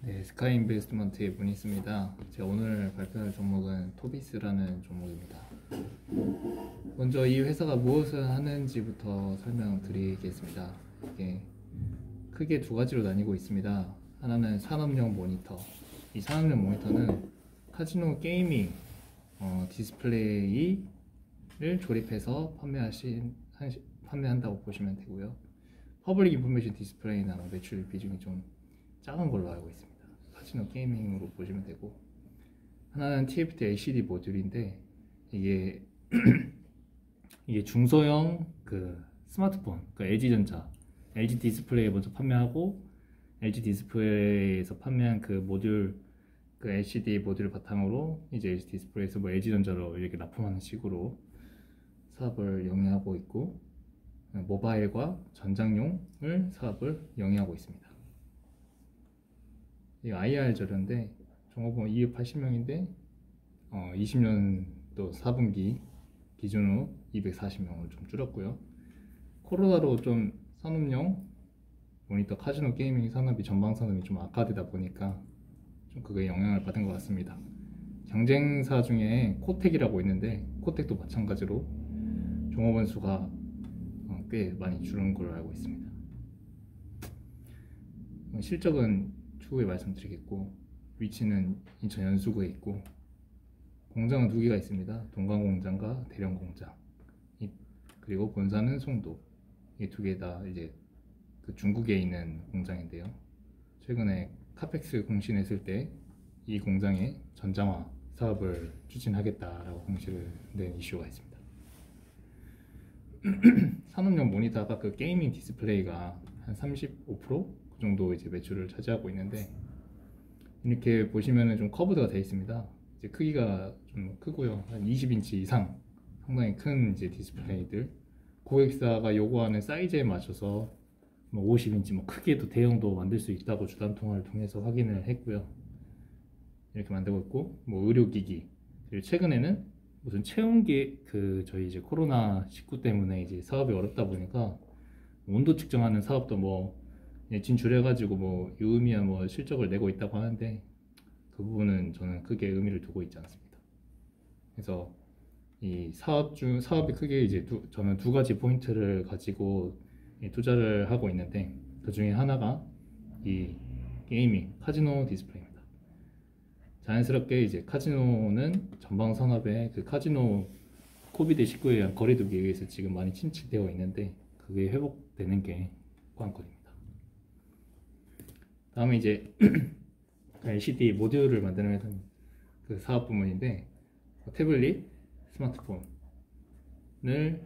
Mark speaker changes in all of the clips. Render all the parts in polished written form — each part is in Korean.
Speaker 1: 네, 스카이 인베스트먼트의 문희수입니다. 제가 오늘 발표할 종목은 토비스라는 종목입니다. 먼저 이 회사가 무엇을 하는지부터 설명드리겠습니다. 이게 크게 두 가지로 나뉘고 있습니다. 하나는 산업용 모니터. 이 산업용 모니터는 카지노 게이밍 디스플레이를 조립해서 판매한다고 보시면 되고요. 퍼블릭 인포메이션 디스플레이나 매출 비중이 좀 작은 걸로 알고 있습니다. 카지노 게이밍으로 보시면 되고, 하나는 TFT LCD 모듈인데 이게 이게 중소형 그 스마트폰, 그 LG전자, LG 디스플레이 먼저 판매하고 LG 디스플레이에서 판매한 그 모듈, 그 LCD 모듈 바탕으로 이제 LG 디스플레이에서 뭐 LG전자로 이렇게 납품하는 식으로 사업을 영위하고 있고, 모바일과 전장용을 사업을 영위하고 있습니다. 이 IR 자료인데 종업원 280명인데 20년도 4분기 기준으로 240명을 좀 줄었고요. 코로나로 좀 산업용 모니터 카지노 게이밍 산업이 전방 산업이 좀 악화되다 보니까 좀 그게 영향을 받은 것 같습니다. 경쟁사 중에 코텍이라고 있는데 코텍도 마찬가지로 종업원 수가 꽤 많이 줄은 걸로 알고 있습니다. 실적은 추후에 말씀드리겠고, 위치는 인천 연수구에 있고, 공장은 두 개가 있습니다. 동강 공장과 대령 공장. 그리고 본사는 송도. 이 두 개 다 이제 그 중국에 있는 공장인데요. 최근에 카펙스 공신했을 때 이 공장의 전장화 사업을 추진하겠다라고 공시를 낸 이슈가 있습니다. 산업용 모니터 아까 그 게이밍 디스플레이가 한 35%? 그 정도 이제 매출을 차지하고 있는데, 이렇게 보시면은 좀 커브드가 되어 있습니다. 이제 크기가 좀 크고요. 한 20인치 이상 상당히 큰 이제 디스플레이들, 고객사가 요구하는 사이즈에 맞춰서 뭐 50인치 뭐 크게도 대형도 만들 수 있다고 주단 통화를 통해서 확인을 했고요. 이렇게 만들고 있고, 뭐 의료기기, 그리고 최근에는 무슨 체온계, 그 저희 이제 코로나 19 때문에 이제 사업이 어렵다 보니까 온도 측정하는 사업도 뭐 진출해가지고 뭐 유의미한 뭐 실적을 내고 있다고 하는데, 그 부분은 저는 크게 의미를 두고 있지 않습니다. 그래서 이 사업이 크게 이제 저는 두 가지 포인트를 가지고 투자를 하고 있는데, 그 중에 하나가 이 게이밍 카지노 디스플레이입니다. 자연스럽게 이제 카지노는 전방 산업의 그 카지노 코비드19에 의한 거리두기에 의해서 지금 많이 침체되어 있는데, 그게 회복되는 게 관건입니다. 다음에 이제 LCD 모듈을 만드는 그 사업 부문인데, 태블릿, 스마트폰을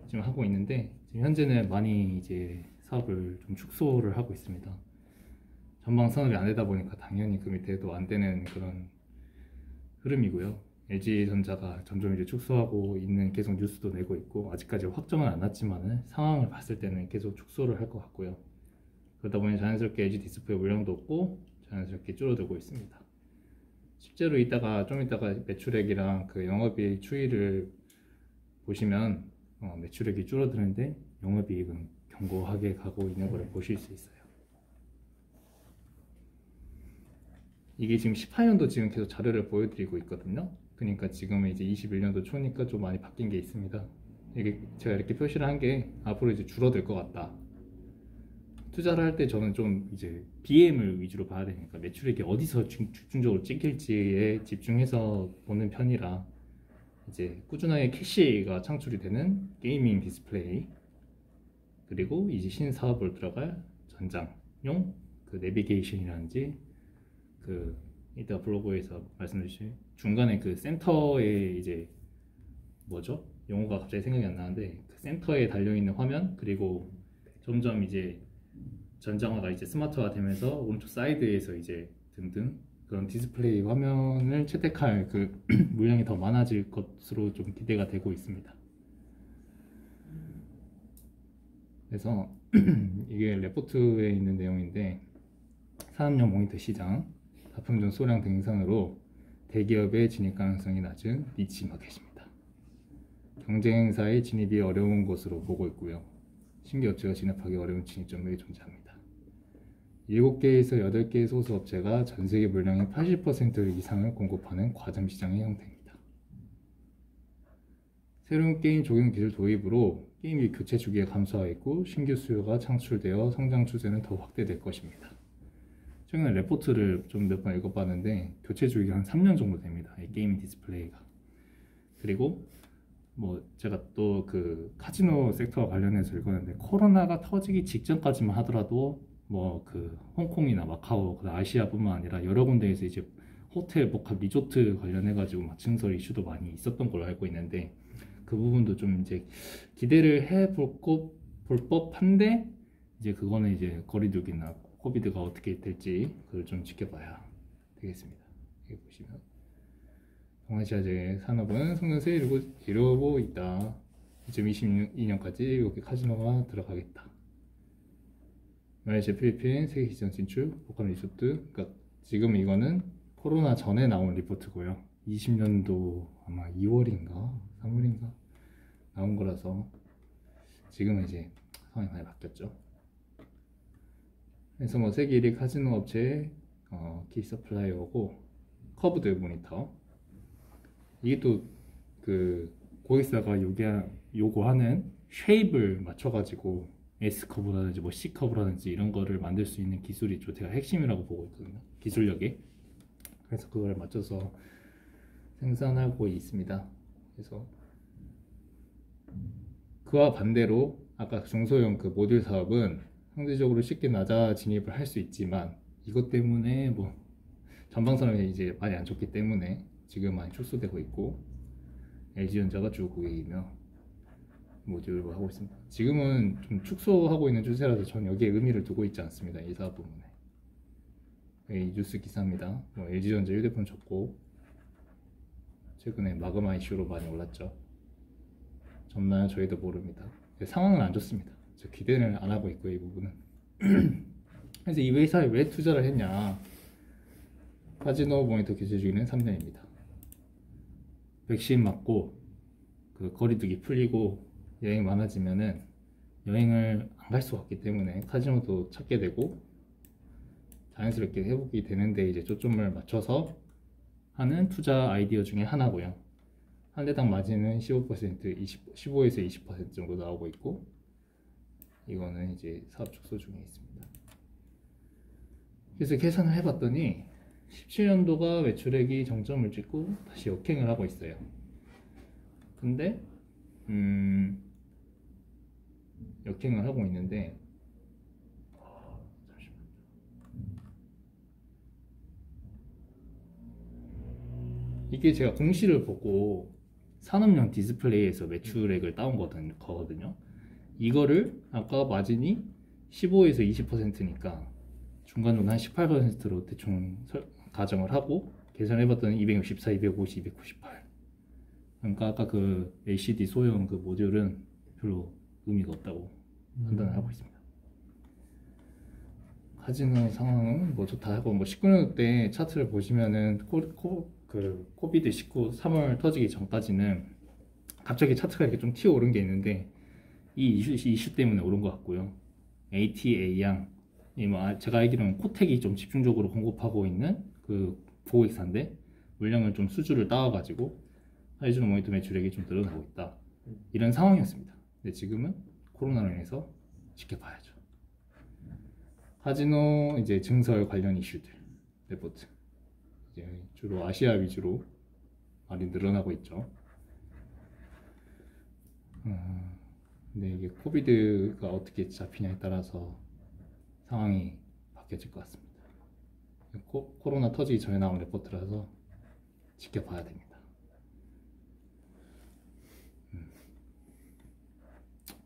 Speaker 1: 지금 하고 있는데, 지금 현재는 많이 이제 사업을 좀 축소를 하고 있습니다. 전방 산업이 안 되다 보니까 당연히 그 밑에도 안 되는 그런 흐름이고요. LG전자가 점점 이제 축소하고 있는 계속 뉴스도 내고 있고, 아직까지 확정은 안 났지만은 상황을 봤을 때는 계속 축소를 할 것 같고요. 그러다 보니 자연스럽게 LG 디스플레이 물량도 없고 자연스럽게 줄어들고 있습니다. 실제로 좀 이따가 매출액이랑 그 영업이익 추이를 보시면 매출액이 줄어드는데 영업이익은 견고하게 가고 있는 걸 보실 수 있어요. 이게 지금 18년도 지금 계속 자료를 보여드리고 있거든요. 그러니까 지금은 이제 21년도 초니까 좀 많이 바뀐 게 있습니다. 이게 제가 이렇게 표시를 한 게 앞으로 이제 줄어들 것 같다. 투자를 할 때 저는 좀 이제 BM을 위주로 봐야 되니까 매출액이 어디서 집중적으로 찍힐지에 집중해서 보는 편이라, 이제 꾸준하게 캐시가 창출이 되는 게이밍 디스플레이, 그리고 이제 신사업을 들어갈 전장용 그 내비게이션이라든지, 그 이따 블로그에서 말씀드린 중간에 그 센터에 이제 뭐죠? 용어가 갑자기 생각이 안 나는데, 그 센터에 달려있는 화면, 그리고 점점 이제 전장화가 이제 스마트화 되면서 오른쪽 사이드에서 이제 등등 그런 디스플레이 화면을 채택할 그 물량이 더 많아질 것으로 좀 기대가 되고 있습니다. 그래서 이게 레포트에 있는 내용인데, 산업용 모니터 시장 납품전 소량 등상으로 대기업의 진입 가능성이 낮은 니치 마켓입니다. 경쟁사의 진입이 어려운 것으로 보고 있고요. 신규 업체가 진입하기 어려운 진입점이 존재합니다. 7개에서 8개의 소수 업체가 전 세계 물량의 80% 이상을 공급하는 과점 시장의 형태입니다. 새로운 게임 적용 기술 도입으로 게임기 교체 주기가 감소하였고 신규 수요가 창출되어 성장 추세는 더 확대될 것입니다. 최근에 레포트를 좀 몇 번 읽어봤는데 교체 주기가 한 3년 정도 됩니다. 이 게이밍 디스플레이가. 그리고 뭐 제가 또 그 카지노 섹터와 관련해서 읽었는데 코로나가 터지기 직전까지만 하더라도 뭐 그 홍콩이나 마카오, 아시아뿐만 아니라 여러 군데에서 이제 호텔, 복합 리조트 관련해 가지고 막 증설 이슈도 많이 있었던 걸로 알고 있는데 그 부분도 좀 이제 기대를 해볼 법한데 이제 그거는 이제 거리두기나 코비드가 어떻게 될지 그걸 좀 지켜봐야 되겠습니다. 여기 보시면 동아시아제 산업은 성장세를 이루고 있다. 2022년까지 이렇게 카지노가 들어가겠다. 말레이시아, 필리핀 세계 시장 진출, 복합 리조트. 그러니까 지금 이거는 코로나 전에 나온 리포트고요. 20년도 아마 2월인가 3월인가 나온 거라서 지금은 이제 상황이 많이 바뀌었죠. 그래서 뭐 세계 1위 카지노 업체 키 서플라이어고 커브드 모니터. 이게 또 그 고객사가 요구하는 쉐입을 맞춰가지고 S 커브라든지 뭐 C 커브라든지 이런 거를 만들 수 있는 기술이 제가 핵심이라고 보고 있거든요. 기술력에. 그래서 그걸 맞춰서 생산하고 있습니다. 그래서 그와 반대로 아까 중소형 그 모듈 사업은 상대적으로 쉽게 낮아 진입을 할 수 있지만 이것 때문에 뭐 전방산업이 이제 많이 안 좋기 때문에 지금 많이 축소되고 있고 LG전자가 주 고객이며 모듈을 하고 있습니다. 지금은 좀 축소하고 있는 추세라서 전 여기에 의미를 두고 있지 않습니다. 이 사업 부분에. 이 뉴스 기사입니다. 뭐 LG전자 휴대폰 접고 최근에 마그마 이슈로 많이 올랐죠. 접나요? 저희도 모릅니다. 상황은 안 좋습니다. 저 기대를 안 하고 있고요, 이 부분은. 그래서 이 회사에 왜 투자를 했냐? 카지노 모니터 교체 주기는 3년입니다. 백신 맞고 그 거리두기 풀리고 여행 많아지면은 여행을 안 갈 수가 없기 때문에 카지노도 찾게 되고 자연스럽게 회복이 되는데 이제 초점을 맞춰서 하는 투자 아이디어 중에 하나고요. 한 대당 마진은 15%, 15에서 20% 정도 나오고 있고 이거는 이제 사업 축소 중에 있습니다. 그래서 계산을 해봤더니 17년도가 매출액이 정점을 찍고 다시 역행을 하고 있어요. 근데 역행을 하고 있는데 이게 제가 공시를 보고 산업용 디스플레이에서 매출액을 따온 거거든요. 이거를 아까 마진이 15에서 20%니까 중간중간 한 18%로 대충 가정을 하고 계산해봤더니 264, 250, 298. 그러니까 아까 그 LCD 소형 그 모듈은 별로 의미가 없다고 판단을 하고 있습니다. 카지노 상황은 뭐 좋다 하고 뭐 19년도 때 차트를 보시면은 코비드19 3월 터지기 전까지는 갑자기 차트가 이렇게 좀 튀어오른 게 있는데 이 이슈 때문에 오른 것 같고요. ATA 뭐 제가 알기로는 코텍이 좀 집중적으로 공급하고 있는 그 고객사인데 물량을 좀 수주를 따와가지고 카지노 모니터 매출액이 좀 늘어나고 있다. 이런 상황이었습니다. 근데 지금은 코로나로 인해서 지켜봐야죠. 카지노 이제 증설 관련 이슈들 레포트 이제 주로 아시아 위주로 많이 늘어나고 있죠. 근데 이게 코비드가 어떻게 잡히냐에 따라서 상황이 바뀌어질 것 같습니다. 코로나 터지기 전에 나온 레포트라서 지켜봐야 됩니다.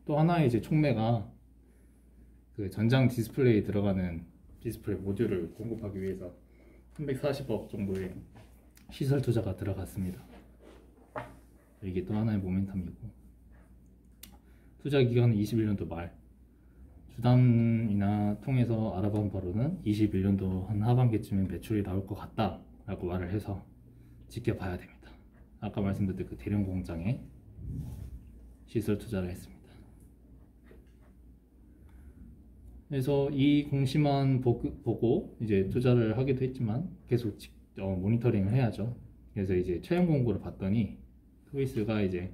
Speaker 1: 또 하나의 이제 촉매가 그 전장 디스플레이에 들어가는 디스플레이 모듈을 공급하기 위해서 340억 정도의 시설 투자가 들어갔습니다. 이게 또 하나의 모멘텀이고 투자 기간은 21년도 말 주담이나 통해서 알아본 바로는 21년도 한 하반기쯤에 매출이 나올 것 같다 라고 말을 해서 지켜봐야 됩니다. 아까 말씀드린 그 대령 공장에 시설 투자를 했습니다. 그래서 이 공시만 보고 이제 투자를 하기도 했지만 계속 모니터링을 해야죠. 그래서 이제 채용 공고를 봤더니 토비스가 이제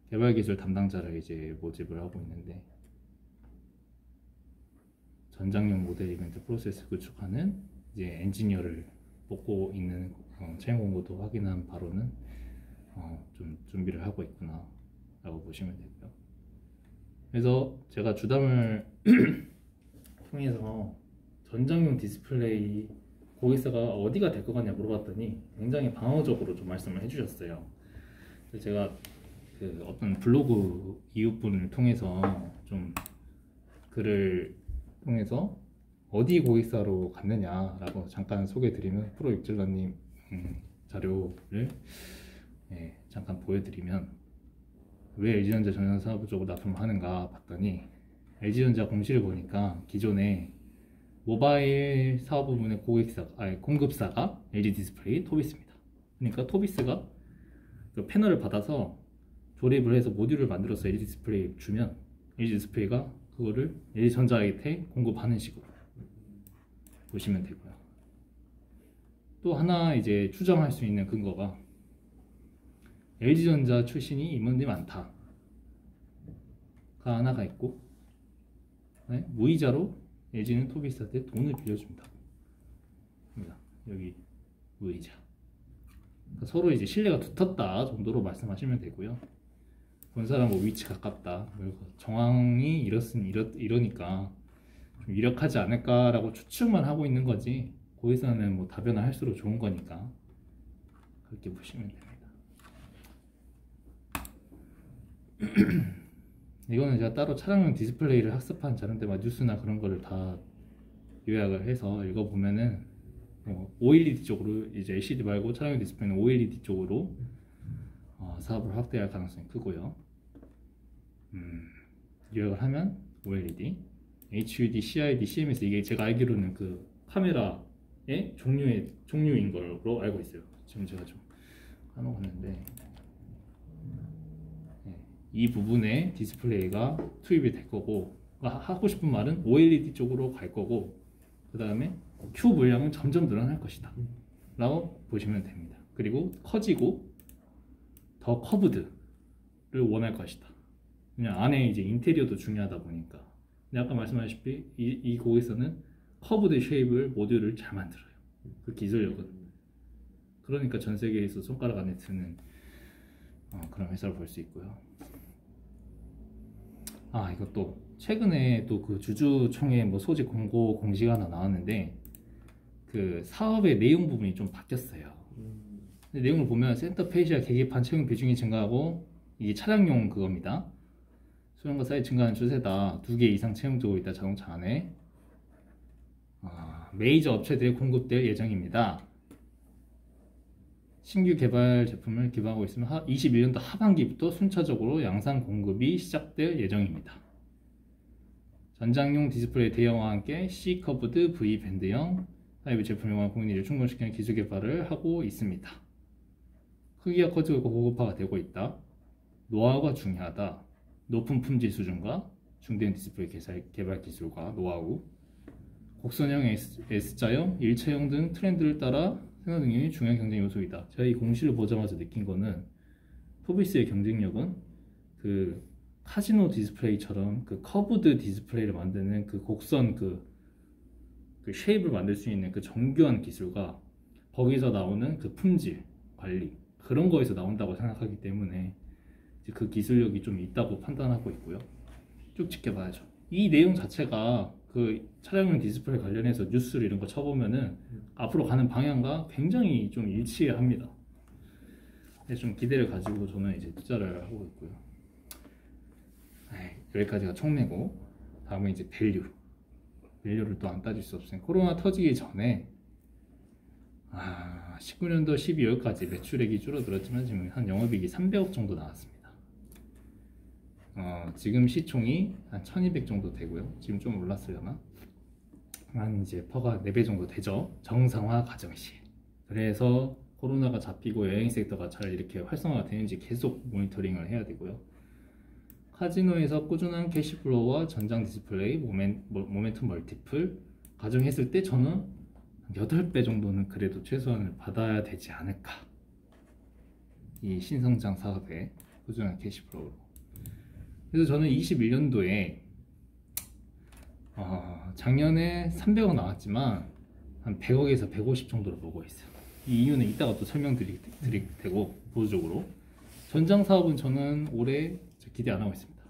Speaker 1: 개발 기술 담당자를 이제 모집을 하고 있는데, 전장용 모델 이벤트 프로세스 구축하는 이제 엔지니어를 뽑고 있는 채용 공고도 확인한 바로는 좀 준비를 하고 있구나 라고 보시면 되고요. 그래서 제가 주담을 통해서 전장용 디스플레이 고객사가 어디가 될 것 같냐 물어봤더니 굉장히 방어적으로 좀 말씀을 해주셨어요. 그래서 제가 그 어떤 블로그 이웃분을 통해서 좀 글을 통해서 어디 고객사로 갔느냐라고 잠깐 소개해드리면, 프로 육질러님 자료를 잠깐 보여드리면, 왜 LG전자 전자사업 쪽으로 납품을 하는가 봤더니, LG전자 공시를 보니까 기존에 모바일 사업 부분의 공급사가 LG디스플레이, 토비스입니다. 그러니까 토비스가 그 패널을 받아서 조립을 해서 모듈을 만들어서 LG디스플레이 주면 LG디스플레이가 그거를 LG전자에게 공급하는 식으로 보시면 되고요. 또 하나 이제 추정할 수 있는 근거가, LG전자 출신이 임원들이 많다가 하나가 있고, 무이자로 LG는 토비스한테 돈을 빌려준다고 합니다. 여기 무이자. 그러니까 서로 이제 신뢰가 두텁다 정도로 말씀하시면 되고요. 본사랑 뭐 위치 가깝다, 정황이 이러니까 좀 유력하지 않을까라고 추측만 하고 있는 거지, 고객사는 뭐 다변화 할수록 좋은 거니까 그렇게 보시면 됩니다. 이거는 제가 따로 차량용 디스플레이를 학습한 자료인데, 뉴스나 그런 거를 다 요약을 해서 읽어보면은 OLED 쪽으로, 이제 LCD 말고 차량용 디스플레이는 OLED 쪽으로 사업을 확대할 가능성이 크고요. 요약을 하면 OLED, HUD, CID, CMS, 이게 제가 알기로는 그 카메라의 종류인 걸로 알고 있어요. 지금 제가 좀 까먹었는데, 이 부분에 디스플레이가 투입이 될 거고, 하고 싶은 말은 OLED 쪽으로 갈 거고, 그 다음에 Q 물량은 점점 늘어날 것이다 라고 보시면 됩니다. 그리고 커지고 더 커브드를 원할 것이다. 그냥 안에 이제 인테리어도 중요하다 보니까. 근데 아까 말씀하셨다시피 이 고객사는 커브드 쉐입을 모듈을 잘 만들어요. 그 기술력은. 그러니까 전 세계에서 손가락 안에 드는 그런 회사를 볼 수 있고요. 이것도 최근에 또 그 주주총회 뭐 소집 공고 공시가 하나 나왔는데, 그 사업의 내용 부분이 좀 바뀌었어요. 근데 내용을 보면 센터페이지와 계기판 채용 비중이 증가하고, 이게 차량용 그겁니다. 수량과 사이즈 증가하는 추세다. 2개 이상 채용되고 있다. 자동차 안에 메이저 업체들에 공급될 예정입니다. 신규 개발 제품을 기반하고 있으면 21년도 하반기부터 순차적으로 양산 공급이 시작될 예정입니다. 전장용 디스플레이 대형화와 함께 C커브드 V밴드형 타입의 제품과 공인을 충분시키는 기술 개발을 하고 있습니다. 크기가 커지고 고급화가 되고 있다. 노하우가 중요하다. 높은 품질 수준과 중대형 디스플레이 개발 기술과 노하우, 곡선형 S자형, 일체형 등 트렌드를 따라 생산 능력이 중요한 경쟁 요소이다. 제가 이 공시를 보자마자 느낀 거는, 토비스의 경쟁력은 그 카지노 디스플레이처럼 그 커브드 디스플레이를 만드는 그 곡선 그 쉐입을 만들 수 있는 그 정교한 기술과 거기서 나오는 그 품질 관리, 그런 거에서 나온다고 생각하기 때문에 그 기술력이 좀 있다고 판단하고 있고요. 쭉 지켜봐야죠. 이 내용 자체가 그 차량용 디스플레이 관련해서 뉴스를 이런 거 쳐보면은 앞으로 가는 방향과 굉장히 좀 일치합니다. 그래서 좀 기대를 가지고 저는 이제 투자를 하고 있고요. 여기까지가 총매고, 다음은 이제 밸류를 또 안 따질 수 없으니, 코로나 터지기 전에 19년도 12월까지 매출액이 줄어들었지만 지금 한 영업이익이 300억 정도 나왔습니다. 지금 시총이 한 1200 정도 되고요. 지금 좀 올랐으려나? 한 이제 퍼가 4배 정도 되죠. 정상화 과정 시. 그래서 코로나가 잡히고 여행 섹터가 잘 이렇게 활성화가 되는지 계속 모니터링을 해야 되고요. 카지노에서 꾸준한 캐시플로우와 전장 디스플레이, 모멘텀 멀티플 가정했을 때 저는 8배 정도는 그래도 최소한을 받아야 되지 않을까. 이 신성장 사업에 꾸준한 캐시플로우로. 그래서 저는 21년도에 작년에 300억 나왔지만 한 100억에서 150 정도로 보고 있어요. 이 이유는 이따가 또 설명드릴 테고, 보수적으로 전장 사업은 저는 올해 기대 안 하고 있습니다.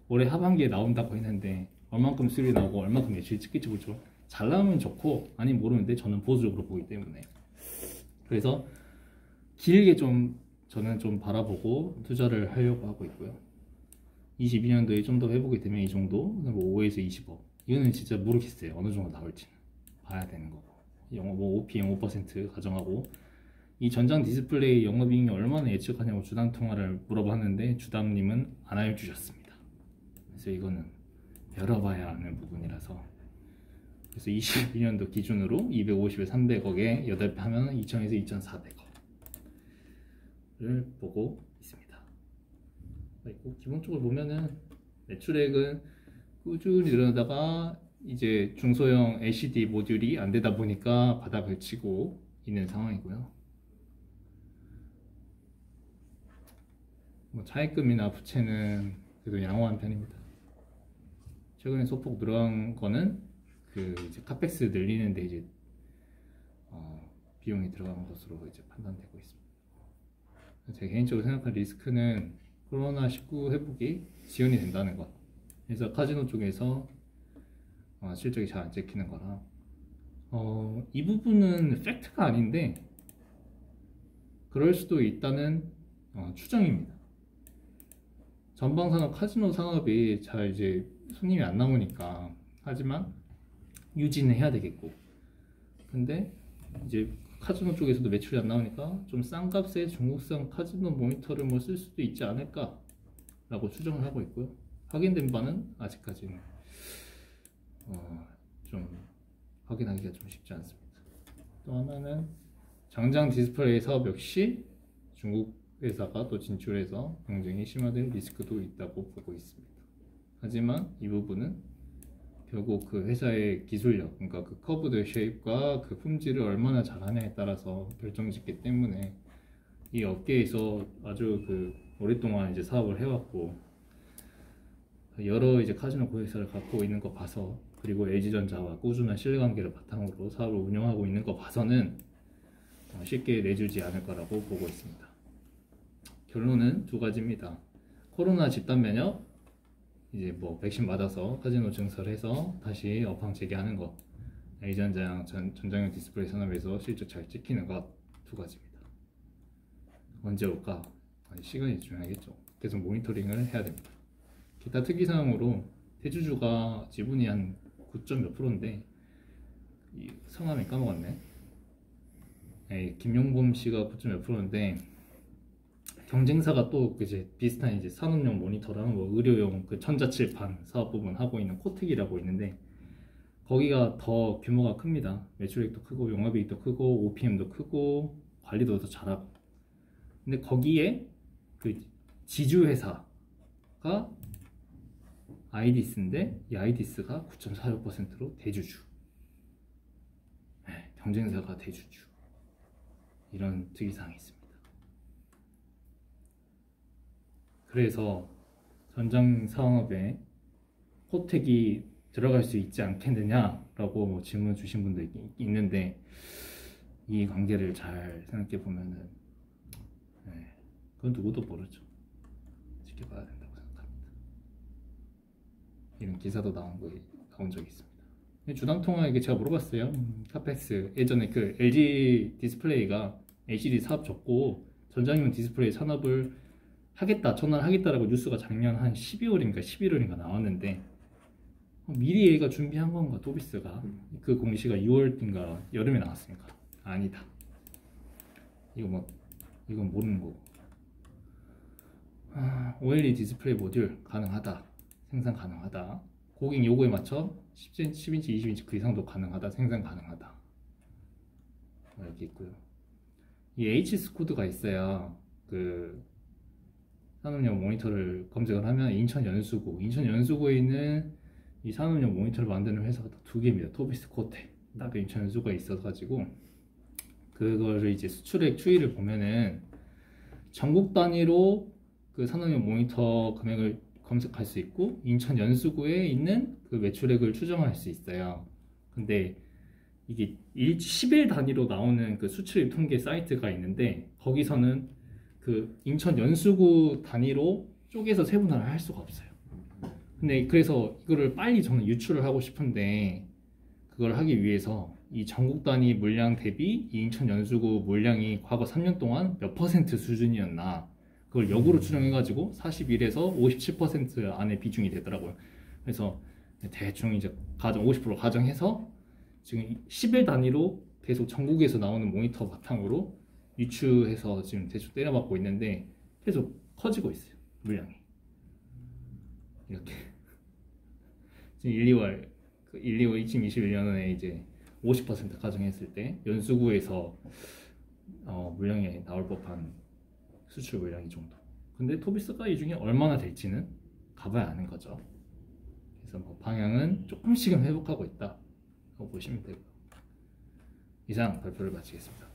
Speaker 1: 올해 하반기에 나온다고 했는데 얼만큼 수익이 나오고 얼만큼 매출이 찍힐지 모르죠. 잘 나오면 좋고 아니면 모르는데 저는 보수적으로 보기 때문에, 그래서 길게 좀 저는 좀 바라보고 투자를 하려고 하고 있고요. 22년도에 좀 더 회복이 되면 이 정도, 뭐 5에서 20억, 이거는 진짜 모르겠어요. 어느 정도 나올지는 봐야 되는 거고, 뭐 OPM 5% 가정하고, 이 전장 디스플레이 영업이익이 얼마나 예측하냐고 주담 통화를 물어봤는데 주담님은 안 알려주셨습니다. 그래서 이거는 열어봐야 하는 부분이라서, 그래서 22년도 기준으로 250에 300억에 8배 하면 2,000에서 2,400억을 보고 있습니다. 그리고 기본적으로 보면은 매출액은 꾸준히 늘어나다가 이제 중소형 LCD 모듈이 안 되다 보니까 바닥을 치고 있는 상황이고요. 뭐 차입금이나 부채는 그래도 양호한 편입니다. 최근에 소폭 늘어난 거는 그 이제 카펙스 늘리는데 이제 비용이 들어간 것으로 이제 판단되고 있습니다. 제 개인적으로 생각한 리스크는 코로나19 회복이 지연이 된다는 것. 그래서 카지노 쪽에서 실적이 잘 안 찍히는 거라, 이 부분은 팩트가 아닌데 그럴 수도 있다는 추정입니다. 전방산업 카지노 산업이 잘 이제 손님이 안 나오니까, 하지만 유지는 해야 되겠고, 근데 이제 카지노 쪽에서도 매출이 안 나오니까 좀 싼 값에 중국산 카지노 모니터를 뭐 쓸 수도 있지 않을까 라고 추정을 하고 있고요. 확인된 바는 아직까지는 좀 확인하기가 좀 쉽지 않습니다. 또 하나는 장장 디스플레이 사업 역시 중국 회사가 또 진출해서 경쟁이 심화될 리스크도 있다고 보고 있습니다. 하지만 이 부분은 결국 그 회사의 기술력, 그러니까 그 커브드 쉐입과 그 품질을 얼마나 잘하냐에 따라서 결정짓기 때문에, 이 업계에서 아주 그 오랫동안 이제 사업을 해왔고 여러 이제 카지노 고객사를 갖고 있는 거 봐서, 그리고 LG전자와 꾸준한 신뢰관계를 바탕으로 사업을 운영하고 있는 거 봐서는 쉽게 내주지 않을 거라고 보고 있습니다. 결론은 두 가지입니다. 코로나 집단 면역, 이제 뭐 백신 맞아서 카지노 증설해서 다시 업황 재개하는 것, LG전자랑 전장형 디스플레이 산업에서 실적 잘 찍히는 것, 두 가지입니다. 언제 올까? 시간이 중요하겠죠. 계속 모니터링을 해야 됩니다. 기타 특이사항으로 대주주가 지분이 한 9점 몇 %인데, 이 성함이 까먹었네. 김용범 씨가 9점 몇 %인데, 경쟁사가 또 이제 비슷한 이제 산업용 모니터랑 뭐 의료용 그 전자칠판 사업 부분 하고 있는 코특이라고 있는데, 거기가 더 규모가 큽니다. 매출액도 크고 영업이익도 크고 OPM도 크고 관리도 더 잘하고. 근데 거기에 그 지주회사가 아이디스인데, 이 아이디스가 9.46%로 대주주. 경쟁사가 대주주. 이런 특이사항이 있습니다. 그래서 전장 사업에 코텍이 들어갈 수 있지 않겠느냐라고 뭐 질문 주신 분도 있는데, 이 관계를 잘 생각해 보면은 그건 누구도 모르죠. 지켜봐야 된다고 생각합니다. 이런 기사도 나온 적이 있습니다. 주담통화에게 제가 물어봤어요. 카펙스 예전에 그 LG 디스플레이가 LCD 사업 접고 전장용 디스플레이 산업을 전환하겠다라고 뉴스가 작년 한 12월인가 11월인가 나왔는데, 미리 얘가 준비한 건가, 도비스가. 그 공시가 6월인가 여름에 나왔으니까 아니다. 이건 모르는 거고. OLED 디스플레이 모듈 가능하다, 생산 가능하다, 고객 요구에 맞춰 10인치, 20인치 그 이상도 가능하다, 생산 가능하다, 이렇게 있고요. 이 H스 코드가 있어야 그 산업용 모니터를 검색을 하면 인천 연수구에 있는 이 산업용 모니터를 만드는 회사가 딱 두 개입니다. 토비스 코테 딱 인천 연수구에 있어가지고 그거를 이제 수출액 추이를 보면은 전국 단위로 그 산업용 모니터 금액을 검색할 수 있고 인천 연수구에 있는 그 매출액을 추정할 수 있어요. 근데 이게 10일 단위로 나오는 그 수출입 통계 사이트가 있는데 거기서는 그 인천 연수구 단위로 쪼개서 세분화를 할 수가 없어요. 근데 그래서 이거를 빨리 저는 유출을 하고 싶은데 그걸 하기 위해서 이 전국 단위 물량 대비 이 인천 연수구 물량이 과거 3년 동안 몇 퍼센트 수준이었나 그걸 역으로 추정해가지고 41에서 57% 안에 비중이 되더라고요. 그래서 대충 이제 50% 가정해서 지금 10일 단위로 계속 전국에서 나오는 모니터 바탕으로 유추해서 지금 대충 때려박고 있는데 계속 커지고 있어요. 물량이 이렇게 지금 2021년에 이제 50% 가정했을 때 연수구에서 물량이 나올 법한 수출 물량 이 정도. 근데 토비스가 이 중에 얼마나 될지는 가봐야 아는 거죠. 그래서 뭐 방향은 조금씩은 회복하고 있다고 보시면 되고요. 이상 발표를 마치겠습니다.